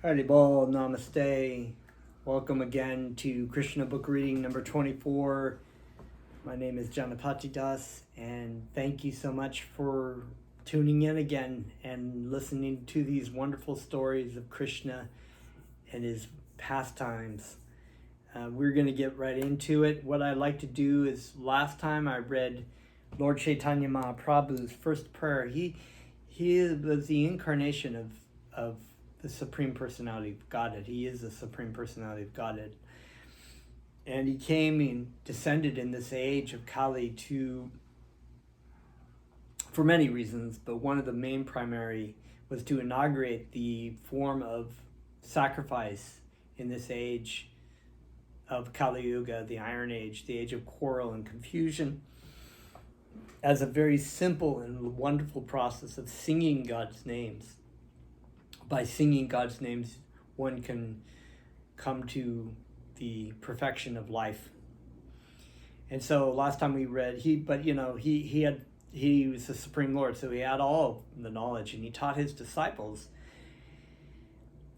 Haribol, Namaste. Welcome again to Krishna book reading number 24. My name is Janapati Das, and thank you so much for tuning in again and listening to these wonderful stories of Krishna and his pastimes. We're going to get right into it. What I like to do is, last time I read Lord Chaitanya Mahaprabhu's first prayer. He was the incarnation of the Supreme Personality of Godhead. He is the Supreme Personality of Godhead. And he came and descended in this age of Kali for many reasons, but one of the main primary was to inaugurate the form of sacrifice in this age of Kali Yuga, the Iron Age, the age of quarrel and confusion, as a very simple and wonderful process of singing God's names. By singing God's names, one can come to the perfection of life. And so last time we read, he was the Supreme Lord, so he had all the knowledge, and he taught his disciples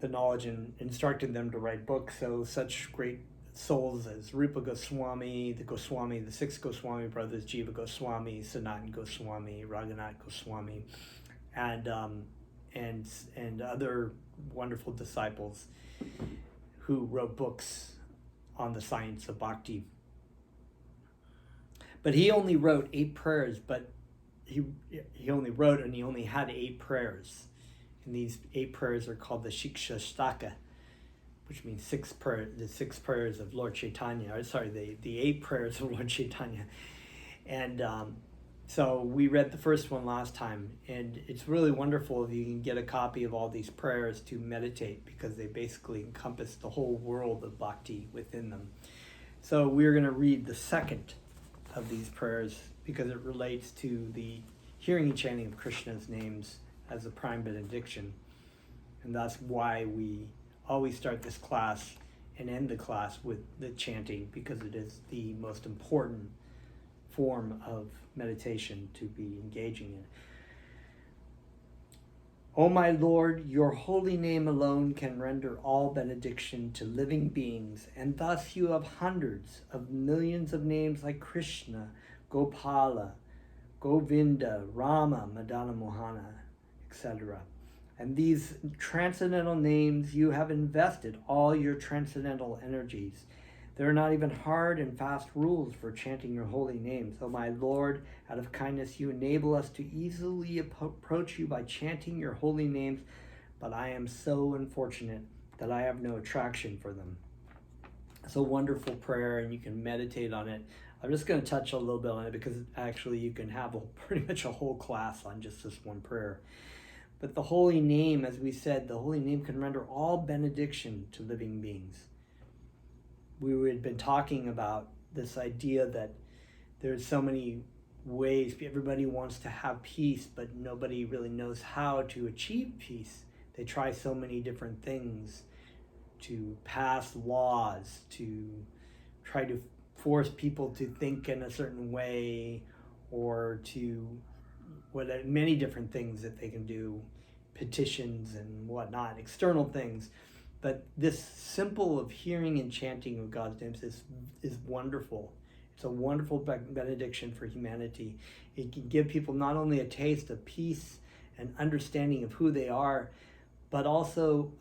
the knowledge and instructed them to write books. So such great souls as Rupa Goswami, the six Goswami brothers, Jiva Goswami, Sanatan Goswami, Raghunath Goswami, and other wonderful disciples who wrote books on the science of bhakti. But he only wrote 8 prayers, but he only wrote and he only had 8 prayers. And these 8 prayers are called the Shikshashtaka, which means the 6 prayers of Lord Chaitanya. The 8 prayers of Lord Chaitanya. And so we read the first one last time, and it's really wonderful if you can get a copy of all these prayers to meditate, because they basically encompass the whole world of bhakti within them. So we're going to read the second of these prayers because it relates to the hearing and chanting of Krishna's names as a prime benediction. And that's why we always start this class and end the class with the chanting, because it is the most important form of meditation to be engaging in. O my Lord, your holy name alone can render all benediction to living beings, and thus you have hundreds of millions of names like Krishna, Gopala, Govinda, Rama, Madana Mohana, etc. And these transcendental names, you have invested all your transcendental energies. There are not even hard and fast rules for chanting your holy names. O my Lord, out of kindness, you enable us to easily approach you by chanting your holy names, but I am so unfortunate that I have no attraction for them. It's a wonderful prayer, and you can meditate on it. I'm just going to touch a little bit on it because actually you can have pretty much a whole class on just this one prayer. But the holy name, as we said, the holy name can render all benediction to living beings. We had been talking about this idea that there's so many ways. Everybody wants to have peace, but nobody really knows how to achieve peace. They try so many different things to pass laws, to try to force people to think in a certain way, or to many different things that they can do, petitions and whatnot, external things. But this simple of hearing and chanting of God's names is wonderful. It's a wonderful benediction for humanity. It can give people not only a taste of peace and understanding of who they are, but also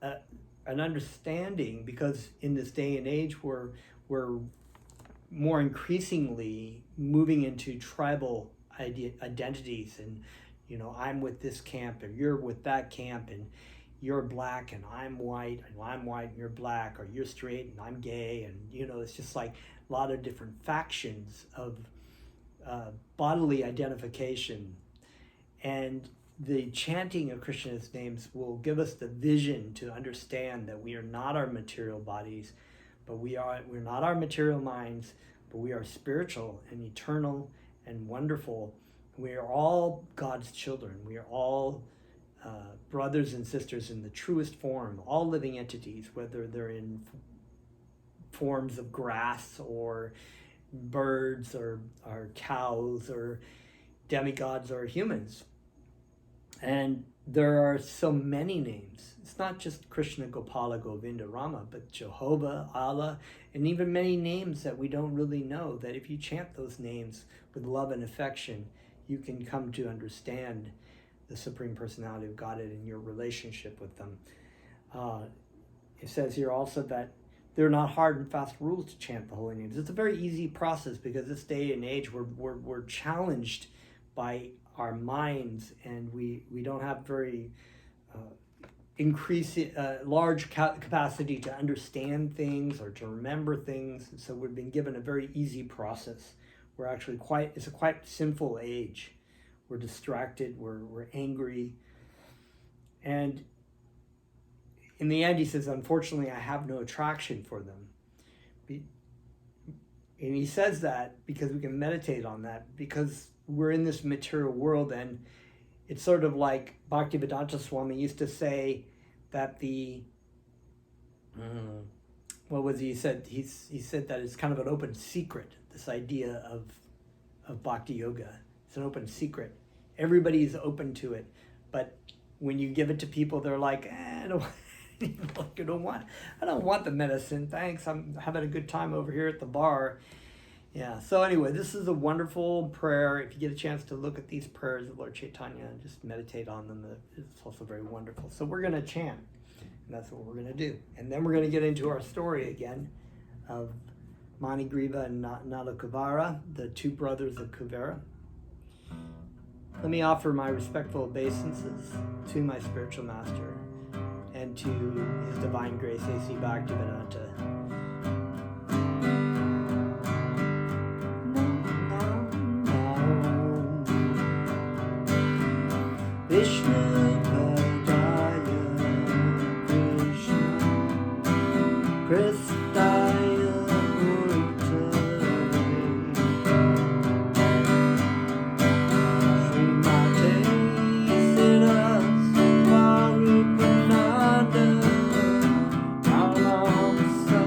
an understanding, because in this day and age we're more increasingly moving into tribal identities, and I'm with this camp and you're with that camp, and you're black and I'm white, and I'm white and you're black, or you're straight and I'm gay, and it's just like a lot of different factions of bodily identification. And the chanting of Krishna's names will give us the vision to understand that we are not our material bodies, but we're not our material minds, but we are spiritual and eternal and wonderful. We are all God's children. We are all brothers and sisters in the truest form, all living entities, whether they're in forms of grass or birds or cows or demigods or humans. And there are so many names. It's not just Krishna, Gopala, Govinda, Rama, but Jehovah, Allah, and even many names that we don't really know, that if you chant those names with love and affection, you can come to understand the Supreme Personality of Godhead in your relationship with them. It says here also that they're not hard and fast rules to chant the holy names. It's a very easy process, because this day and age we're challenged by our minds, and we don't have very large capacity to understand things or to remember things. So we've been given a very easy process. We're actually it's a quite sinful age. We're distracted, we're angry. And in the end, he says, unfortunately, I have no attraction for them. And he says that because we can meditate on that, because we're in this material world, and it's sort of like Bhaktivedanta Swami used to say that what was he said? He said that it's kind of an open secret, this idea of Bhakti Yoga. It's an open secret. Everybody's open to it. But when you give it to people, they're like, I don't want the medicine, thanks. I'm having a good time over here at the bar. Yeah, so anyway, this is a wonderful prayer. If you get a chance to look at these prayers of Lord Chaitanya and just meditate on them, it's also very wonderful. So we're going to chant, and that's what we're going to do. And then we're going to get into our story again of Manigriva and Nalakuvara, the two brothers of Kuvera. Let me offer my respectful obeisances to my spiritual master and to His Divine Grace, A.C. Bhaktivedanta. Vishnu Padaya Krishna Kristaya Bhutale Srimate Siddha Swarupananda Alamsa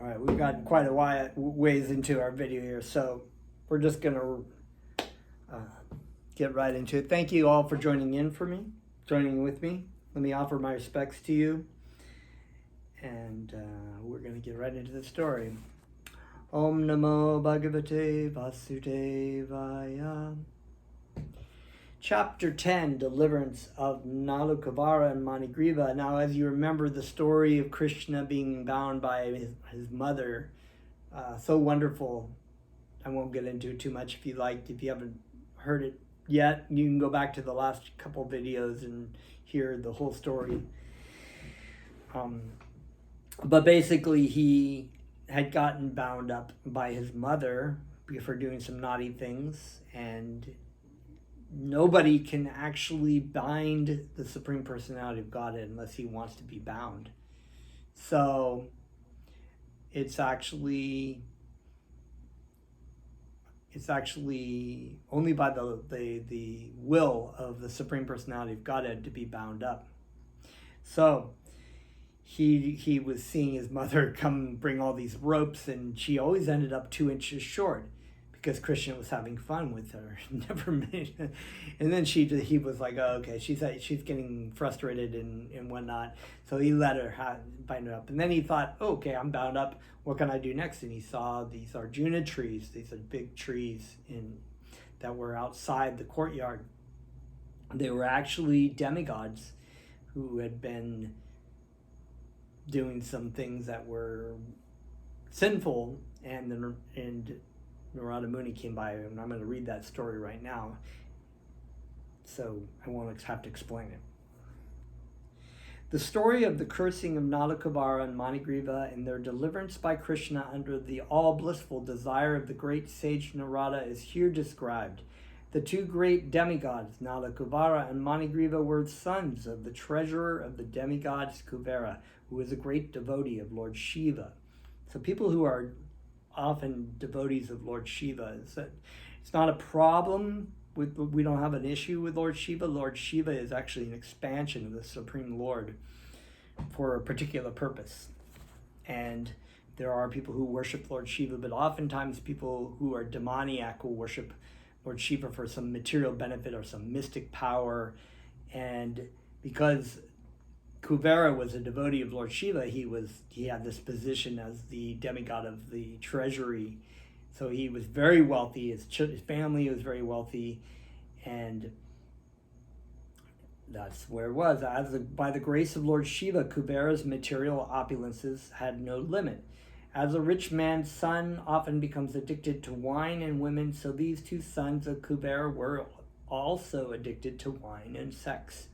All right, we've gotten quite a ways into our video here, so we're just going to get right into it. Thank you all for joining with me. Let me offer my respects to you, and we're going to get right into the story. Om Namo Bhagavate Vasudevaya. Chapter 10, Deliverance of Nalukavara and Manigriva. Now, as you remember the story of Krishna being bound by his mother, so wonderful. I won't get into it too much. If you haven't heard it yet, you can go back to the last couple videos and hear the whole story. But basically, he had gotten bound up by his mother for doing some naughty things, and nobody can actually bind the Supreme Personality of Godhead unless he wants to be bound. So it's actually only by the will of the Supreme Personality of Godhead to be bound up. So he was seeing his mother come bring all these ropes, and she always ended up 2 inches short, because Krishna was having fun with her. Never made it. And then he was like, oh, okay, she's getting frustrated and whatnot. So he let her bind her up. And then he thought, oh, okay, I'm bound up. What can I do next? And he saw these Arjuna trees. These are big trees that were outside the courtyard. They were actually demigods who had been doing some things that were sinful, and Narada Muni came by, and I'm going to read that story right now, so I won't have to explain it. The story of the cursing of Nalakavara and Manigriva and their deliverance by Krishna under the all-blissful desire of the great sage Narada is here described. The 2 great demigods, Nalakavara and Manigriva, were sons of the treasurer of the demigods Kuvera, who was a great devotee of Lord Shiva. So people who are often devotees of Lord Shiva, it's not a problem. We don't have an issue with Lord Shiva. Lord Shiva is actually an expansion of the Supreme Lord for a particular purpose. And there are people who worship Lord Shiva, but oftentimes people who are demoniac will worship Lord Shiva for some material benefit or some mystic power. And because Kuvera was a devotee of Lord Shiva, he had this position as the demigod of the treasury. So he was very wealthy, his family was very wealthy, and that's where it was. By the grace of Lord Shiva, Kuvera's material opulences had no limit. As a rich man's son often becomes addicted to wine and women, so these 2 sons of Kuvera were also addicted to wine and sex.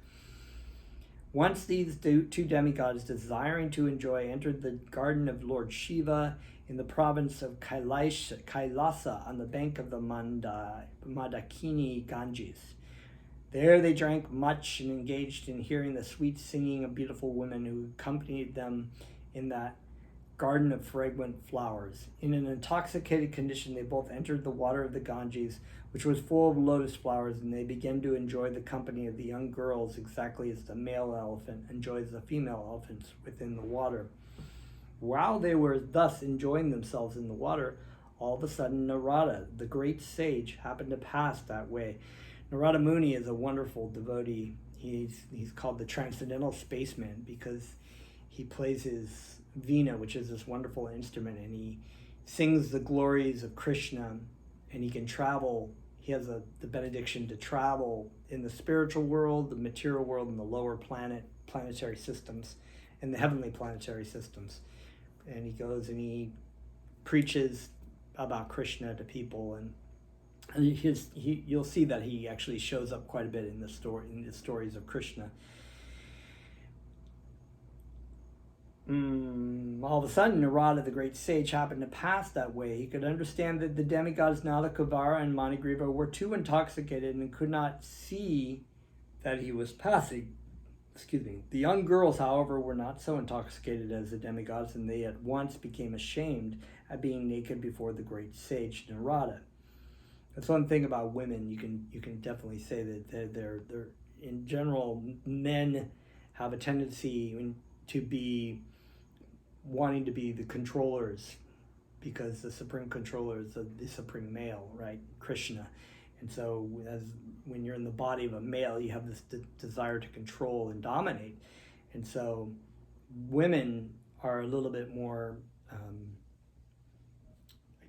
Once these 2 demigods, desiring to enjoy, entered the garden of Lord Shiva in the province of Kailasa on the bank of the Mandakini Ganges. There they drank much and engaged in hearing the sweet singing of beautiful women who accompanied them in that garden of fragrant flowers. In an intoxicated condition, they both entered the water of the Ganges, which was full of lotus flowers, and they began to enjoy the company of the young girls exactly as the male elephant enjoys the female elephants within the water. While they were thus enjoying themselves in the water, all of a sudden Narada, the great sage, happened to pass that way. Narada Muni is a wonderful devotee. He's called the Transcendental Spaceman because he plays his Veena, which is this wonderful instrument, and he sings the glories of Krishna, and he can travel. He has the benediction to travel in the spiritual world, the material world, and the lower planetary systems, and the heavenly planetary systems. And he goes and he preaches about Krishna to people, and you'll see that he actually shows up quite a bit in the stories of Krishna. All of a sudden, Narada, the great sage, happened to pass that way. He could understand that the demigods Nalakavara and Manigriva were too intoxicated and could not see that he was passing. The young girls, however, were not so intoxicated as the demigods, and they at once became ashamed at being naked before the great sage Narada. That's one thing about women. You can definitely say that they're in general, men have a tendency to be wanting to be the controllers, because the supreme controller is the supreme male, right? Krishna. And so when you're in the body of a male, you have this desire to control and dominate. And so women are a little bit more, I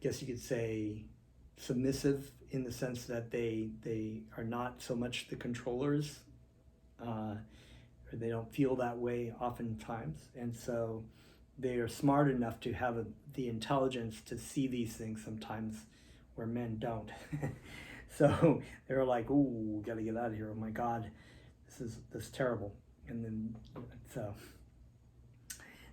guess you could say, submissive, in the sense that they are not so much the controllers, or they don't feel that way oftentimes. And so they are smart enough to have the intelligence to see these things sometimes where men don't. So they're like, "Ooh, we gotta get out of here! Oh my God, this is terrible." And then so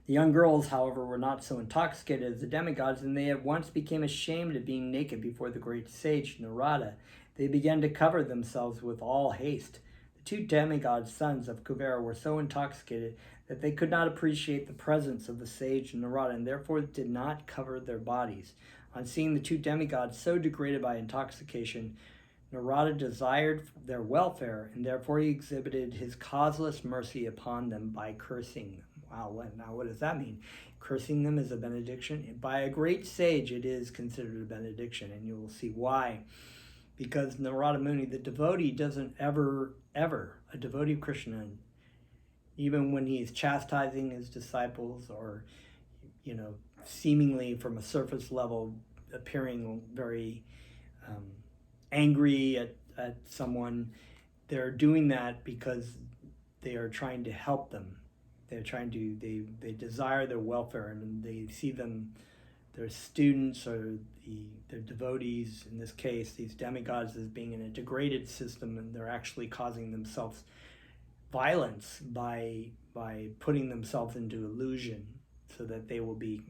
the young girls, however, were not so intoxicated as the demigods, and they at once became ashamed of being naked before the great sage Narada. They began to cover themselves with all haste. The two demigods' sons of Kuvera were so intoxicated that they could not appreciate the presence of the sage Narada, and therefore did not cover their bodies. On seeing the two demigods so degraded by intoxication, Narada desired their welfare, and therefore he exhibited his causeless mercy upon them by cursing them. Wow, what does that mean? Cursing them is a benediction. By a great sage, it is considered a benediction, and you will see why. Because Narada Muni, the devotee, doesn't ever, a devotee of Krishna, even when he's chastising his disciples, or, seemingly from a surface level appearing very angry at someone, they're doing that because they are trying to help them. They desire their welfare, and they see them, their students, or their devotees, in this case, these demigods, as being in a degraded system, and they're actually causing themselves violence by putting themselves into illusion, so that they will be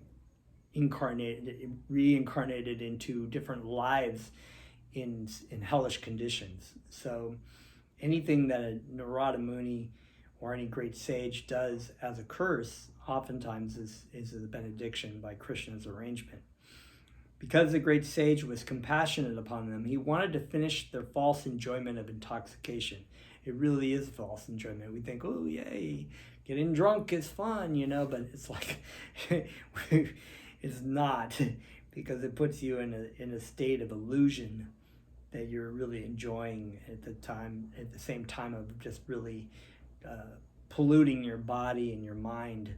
reincarnated into different lives in hellish conditions. So anything that a Narada Muni or any great sage does as a curse, oftentimes is a benediction by Krishna's arrangement. Because the great sage was compassionate upon them, he wanted to finish their false enjoyment of intoxication. It really is false enjoyment. We think, oh, yay, getting drunk is fun, but it's like, it's not, because it puts you in a state of illusion that you're really enjoying at the same time of just really polluting your body and your mind.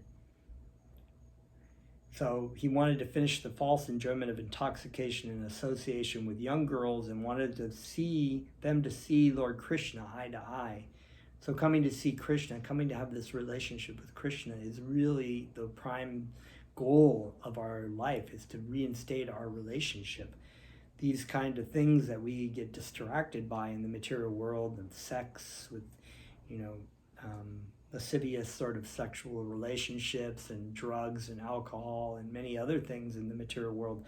So he wanted to finish the false enjoyment of intoxication in association with young girls, and wanted to see Lord Krishna eye to eye. So coming to see Krishna, coming to have this relationship with Krishna, is really the prime goal of our life, is to reinstate our relationship. These kind of things that we get distracted by in the material world, and sex, with lascivious sort of sexual relationships, and drugs and alcohol and many other things in the material world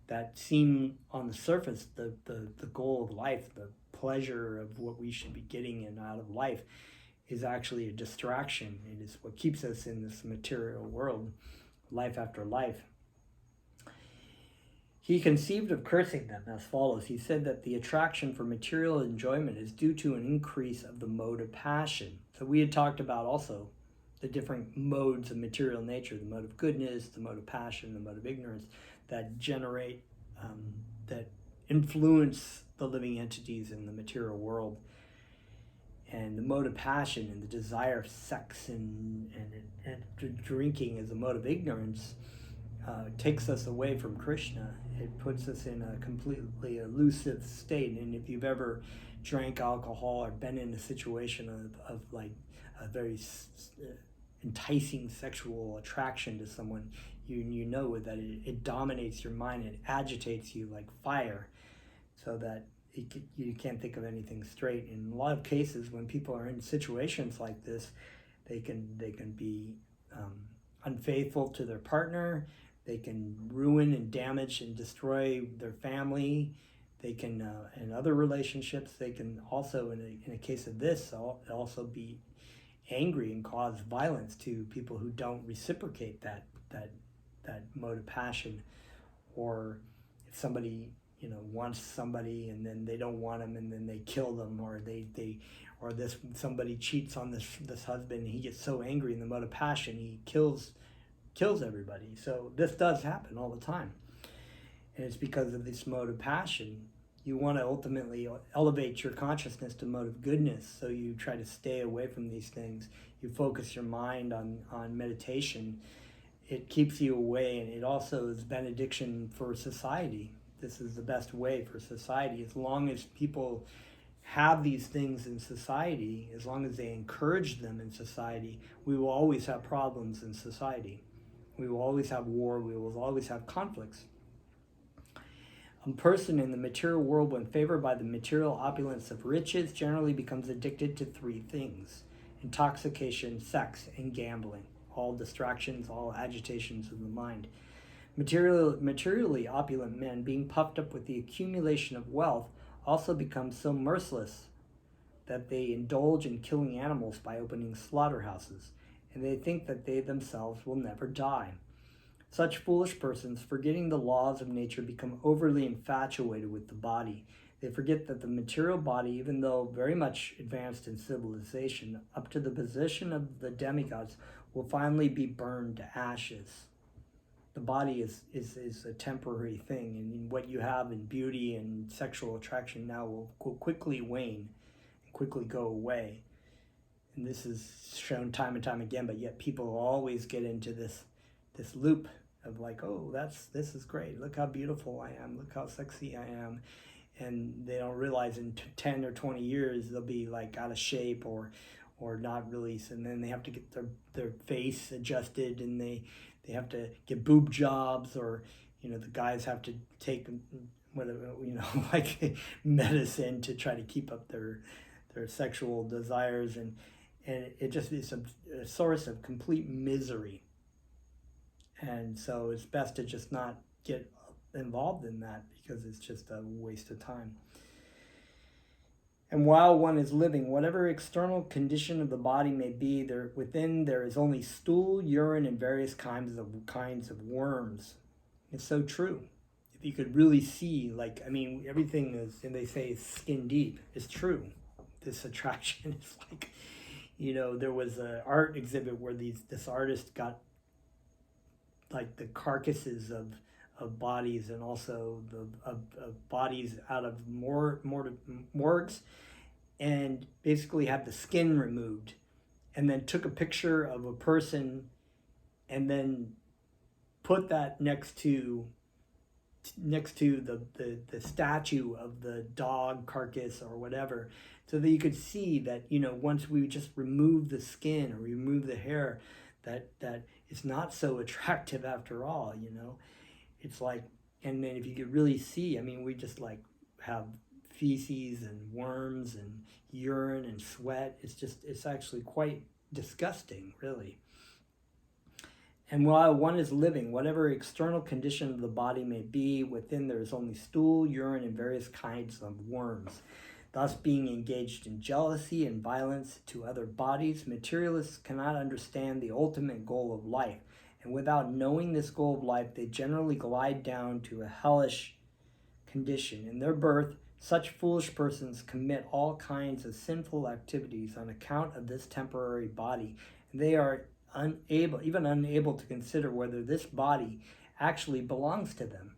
that seem on the surface the goal of life, the pleasure of what we should be getting in out of life, is actually a distraction. It is what keeps us in this material world, life after life. He conceived of cursing them as follows. He said that the attraction for material enjoyment is due to an increase of the mode of passion. So we had talked about also the different modes of material nature, the mode of goodness, the mode of passion, the mode of ignorance, that generate, that influence the living entities in the material world. And the mode of passion and the desire of sex and drinking as a mode of ignorance takes us away from Krishna. It puts us in a completely elusive state. And if you've ever drank alcohol or been in a situation of like a very enticing sexual attraction to someone, you know that it dominates your mind, it agitates you like fire, so that you can't think of anything straight. In a lot of cases, when people are in situations like this, they can be unfaithful to their partner. They can ruin and damage and destroy their family. They can, in other relationships, they can also, in a case of this, also be angry and cause violence to people who don't reciprocate that mode of passion. Or if somebody wants somebody and then they don't want them and then they kill them, or somebody cheats on this husband, and he gets so angry in the mode of passion he kills kills everybody. So this does happen all the time. And it's because of this mode of passion. You want to ultimately elevate your consciousness to mode of goodness, so you try to stay away from these things. You focus your mind on meditation. It keeps you away, and it also is benediction for society. This is the best way for society. As long as people have these things in society, as long as they encourage them in society, we will always have problems in society. We will always have war. We will always have conflicts. A person in the material world, when favored by the material opulence of riches, generally becomes addicted to three things: intoxication, sex, and gambling. All distractions, all agitations of the mind. Materially opulent men, being puffed up with the accumulation of wealth, also become so merciless that they indulge in killing animals by opening slaughterhouses, and they think that they themselves will never die. Such foolish persons, forgetting the laws of nature, become overly infatuated with the body. They forget that the material body, even though very much advanced in civilization, up to the position of the demigods, will finally be burned to ashes. The body is a temporary thing, and what you have in beauty and sexual attraction now will quickly wane and quickly go away. And this is shown time and time again, but yet people always get into this loop of like, oh, this is great. Look how beautiful I am. Look how sexy I am. And they don't realize in 10 or 20 years they'll be like out of shape or not really. And then they have to get their face adjusted, and they have to get boob jobs, or the guys have to take whatever, like medicine to try to keep up their sexual desires, and it just is a source of complete misery. And so it's best to just not get involved in that, because it's just a waste of time. And while one is living, whatever external condition of the body may be, within there is only stool, urine, and various kinds of worms. It's so true. If you could really see, everything is, and they say skin deep. It's true. This attraction is like, there was an art exhibit where this artist got like the carcasses of bodies, and also of bodies out of morgues, and basically had the skin removed, and then took a picture of a person, and then put that next to the statue of the dog carcass or whatever, so that you could see that once we just remove the skin or remove the hair, that it's not so attractive after all. It's like, and then if you could really see, we just like have feces and worms and urine and sweat. It's actually quite disgusting, really. And while one is living, whatever external condition of the body may be, within there is only stool, urine, and various kinds of worms. Thus, being engaged in jealousy and violence to other bodies, materialists cannot understand the ultimate goal of life. And without knowing this goal of life, they generally glide down to a hellish condition. In their birth, such foolish persons commit all kinds of sinful activities on account of this temporary body. And they are unable to consider whether this body actually belongs to them.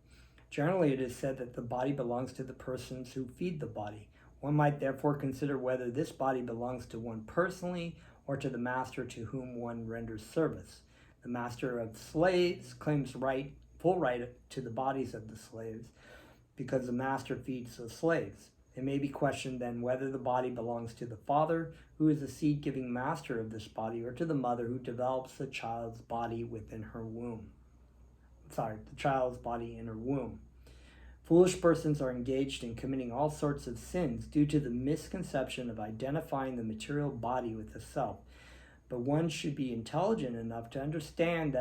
Generally, it is said that the body belongs to the persons who feed the body. One might therefore consider whether this body belongs to one personally, or to the master to whom one renders service. The master of slaves claims full right to the bodies of the slaves, because the master feeds the slaves. It may be questioned then whether the body belongs to the father, who is the seed-giving master of this body, or to the mother who develops the child's body within her womb. The child's body in her womb. Foolish persons are engaged in committing all sorts of sins due to the misconception of identifying the material body with the self. But one should be intelligent enough to understand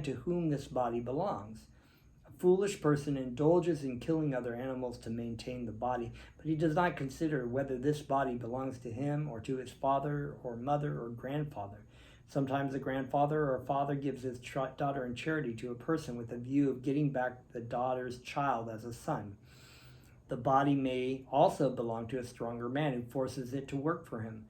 to whom this body belongs. A foolish person indulges in killing other animals to maintain the body, but he does not consider whether this body belongs to him or to his father or mother or grandfather. Sometimes a grandfather or a father gives his daughter in charity to a person with a view of getting back the daughter's child as a son. The body may also belong to a stronger man who forces it to work for him.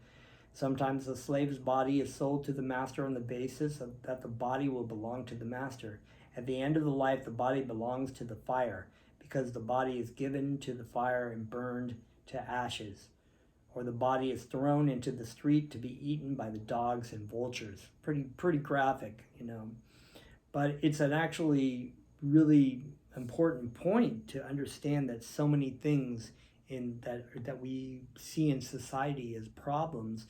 Sometimes the slave's body is sold to the master on the basis that the body will belong to the master. At the end of the life, the body belongs to the fire, because the body is given to the fire and burned to ashes. Or the body is thrown into the street to be eaten by the dogs and vultures. Pretty graphic, But it's an actually really important point to understand that so many things that we see in society as problems,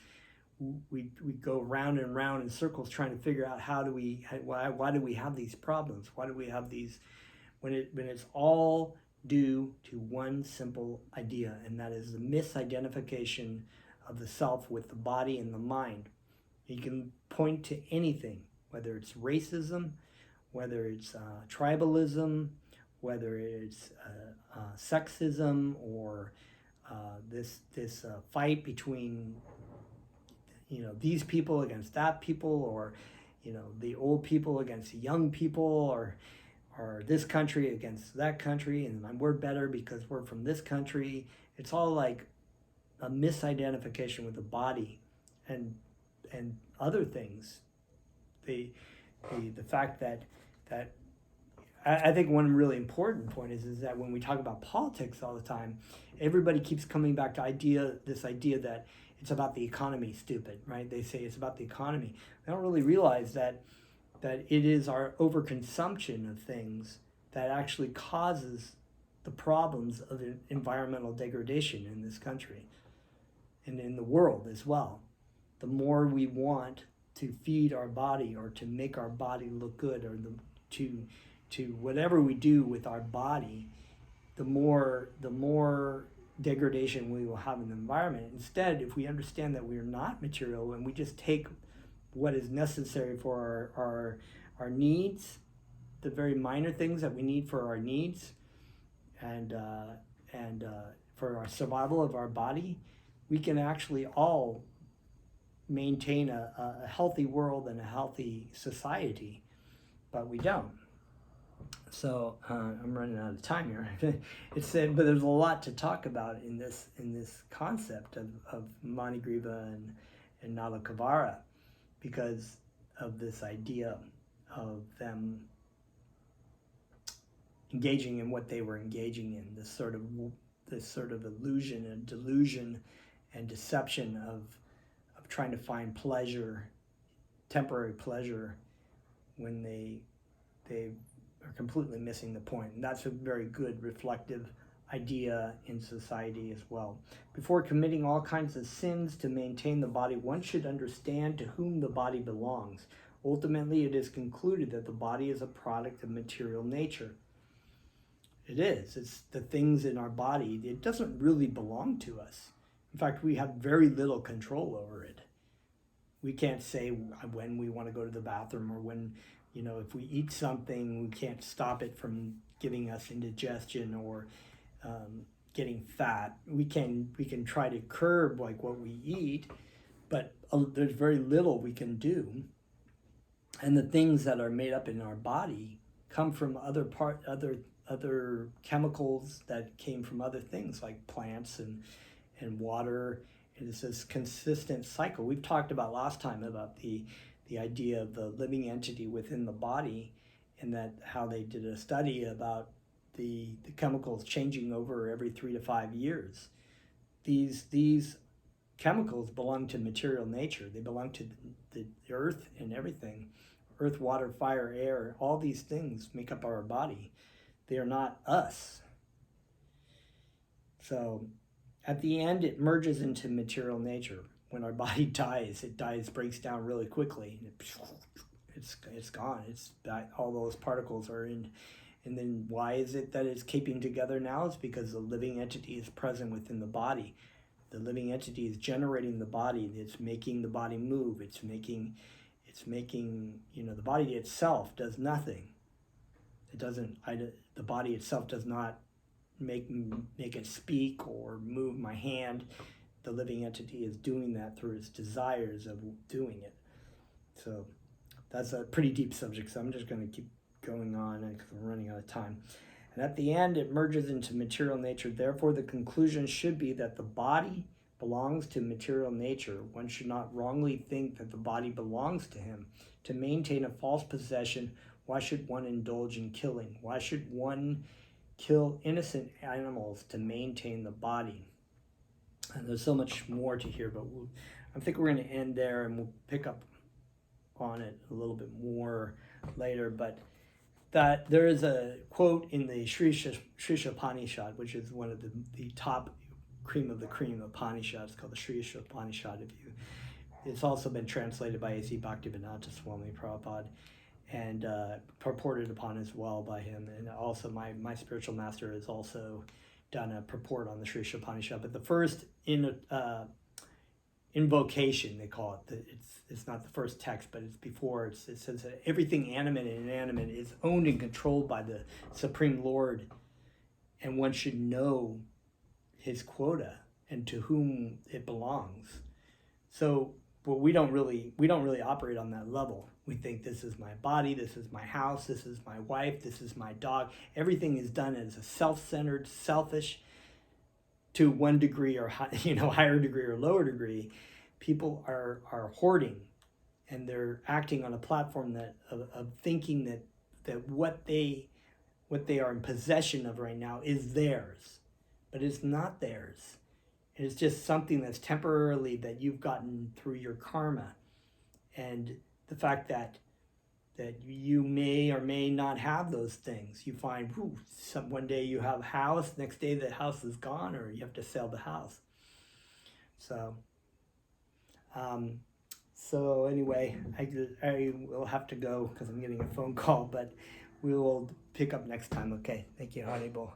we go round and round in circles trying to figure out why do we have these problems? Why do we have these, when it's all due to one simple idea, and that is the misidentification of the self with the body and the mind. You can point to anything, whether it's racism, whether it's tribalism, whether it's sexism, or this fight between these people against that people, or the old people against the young people, or this country against that country, and we're better because we're from this country. It's all like a misidentification with the body and other things. The fact that I think one really important point is that when we talk about politics all the time, everybody keeps coming back to this idea that it's about the economy, stupid, right? They say it's about the economy. They don't really realize that it is our overconsumption of things that actually causes the problems of environmental degradation in this country and in the world as well. The more we want to feed our body or to make our body look good, or to whatever we do with our body, the more degradation we will have in the environment. Instead, if we understand that we are not material and we just take what is necessary for our needs, the very minor things that we need for our needs, and for our survival of our body, we can actually all maintain a healthy world and a healthy society, but we don't. So I'm running out of time here. But there's a lot to talk about in this concept of Manigriva and Nalakavara, because of this idea of them engaging in what they were engaging in, this sort of illusion and delusion and deception of trying to find pleasure, temporary pleasure, when they are completely missing the point. And that's a very good reflective idea in society as well. Before committing all kinds of sins to maintain the body, one should understand to whom the body belongs. Ultimately, it is concluded that the body is a product of material nature. It is. It's the things in our body. It doesn't really belong to us. In fact, we have very little control over it. We can't say when we want to go to the bathroom, or when, if we eat something, we can't stop it from giving us indigestion or getting fat. We can try to curb like what we eat, but there's very little we can do. And the things that are made up in our body come from other chemicals that came from other things like plants and water. And it's this consistent cycle. We've talked about last time about the idea of the living entity within the body, and that how they did a study about the chemicals changing over every 3 to 5 years. These chemicals belong to material nature. They belong to the earth and everything. Earth, water, fire, air, all these things make up our body. They are not us. So at the end, it merges into material nature. When our body dies, breaks down really quickly. It's gone. All those particles are in. And then why is it that it's keeping together now? It's because the living entity is present within the body. The living entity is generating the body. It's making the body move. It's making, the body itself does nothing. It doesn't, the body itself does not make it speak or move my hand. The living entity is doing that through its desires of doing it. So that's a pretty deep subject, so I'm just going to keep going on because I'm running out of time. And at the end, it merges into material nature. Therefore, the conclusion should be that the body belongs to material nature, one should not wrongly think that the body belongs to him. To maintain a false possession, why should one indulge in killing? Why should one kill innocent animals to maintain the body? And there's so much more to hear, but I think we're going to end there, and we'll pick up on it a little bit more later. But that there is a quote in the Sri Upanishad, which is one of the top cream of the cream Upanishads, called the Sri Upanishad. It's also been translated by A.C. Bhaktivedanta Swami Prabhupada, and purported upon as well by him. And also my spiritual master has also done a purport on the Sri Upanishad. But the first invocation, they call it, it's not the first text, but it's before. It says that everything animate and inanimate is owned and controlled by the Supreme Lord, and one should know his quota and to whom it belongs. So, but we don't really operate on that level. We think, this is my body, this is my house, this is my wife, this is my dog. Everything is done as a self-centered, selfish, to one degree or higher degree or lower degree. People are hoarding, and they're acting on a platform of thinking that what they are in possession of right now is theirs, but it's not theirs. It's just something that's temporarily that you've gotten through your karma, and the fact that you may or may not have those things. You find, one day you have a house, next day the house is gone, or you have to sell the house. So anyway, I will have to go because I'm getting a phone call, but we will pick up next time. Okay, thank you, Haribol.